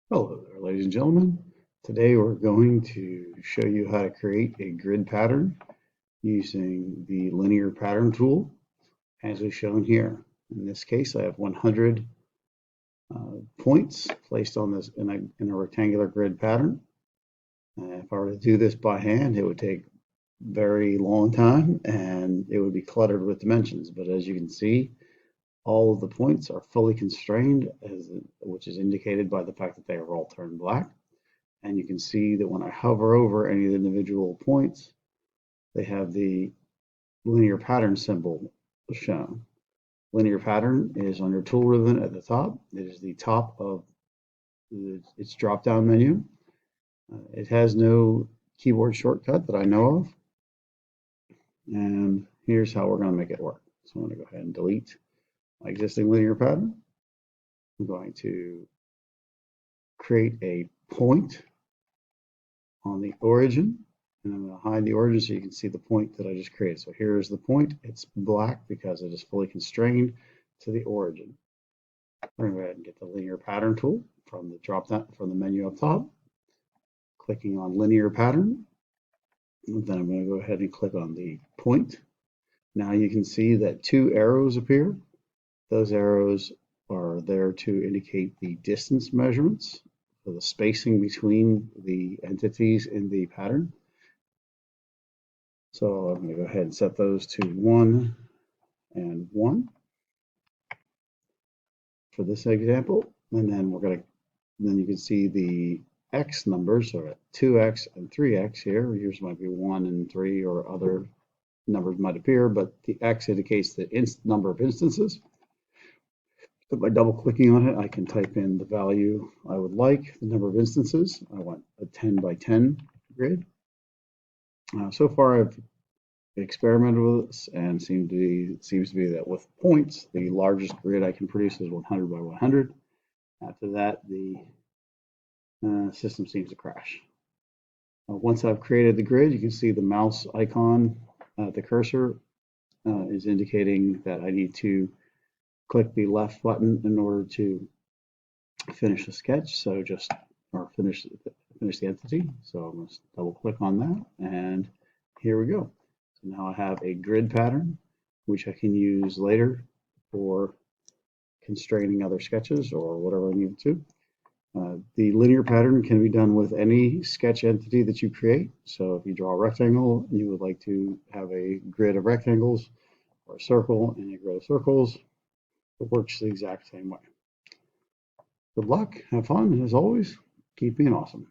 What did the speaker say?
Hello there, ladies and gentlemen. Today we're going to show you how to create a grid pattern using the linear pattern tool as is shown here. In this case, I have 100 points placed on this in a rectangular grid pattern. If I were to do this by hand, it would take very long time and it would be cluttered with dimensions. But as you can see, all of the points are fully constrained, which is indicated by the fact that they are all turned black. And you can see that when I hover over any of the individual points, they have the linear pattern symbol shown. Linear pattern is on your tool ribbon at the top. It is the top of its drop-down menu. It has no keyboard shortcut that I know of. And here's how we're going to make it work. So I'm going to go ahead and delete my existing linear pattern. I'm going to create a point on the origin, and I'm going to hide the origin so you can see the point that I just created. So here is the point. It's black because it is fully constrained to the origin. We're going to go ahead and get the linear pattern tool from the drop down from the menu up top, clicking on linear pattern. And then I'm going to go ahead and click on the point. Now you can see that two arrows appear. Those arrows are there to indicate the distance measurements, so the spacing between the entities in the pattern. So I'm going to go ahead and set those to 1 and 1 for this example. And then then you can see the X numbers, so 2X and 3X here. Yours might be 1 and 3, or other numbers might appear, but the X indicates the number of instances. So by double clicking on it, I can type in the value I would like, the number of instances. I want a 10 by 10 grid. So far I've experimented with this and seems to be that with points, the largest grid I can produce is 100 by 100. After that, the system seems to crash. Once I've created the grid, you can see the mouse icon, the cursor is indicating that I need to click the left button in order to finish the sketch. So finish the entity. So I'm going to double click on that, and here we go. So now I have a grid pattern, which I can use later for constraining other sketches or whatever I need to. The linear pattern can be done with any sketch entity that you create. So if you draw a rectangle, you would like to have a grid of rectangles, or a circle and a grid of circles. It works the exact same way. Good luck, have fun, and as always, keep being awesome.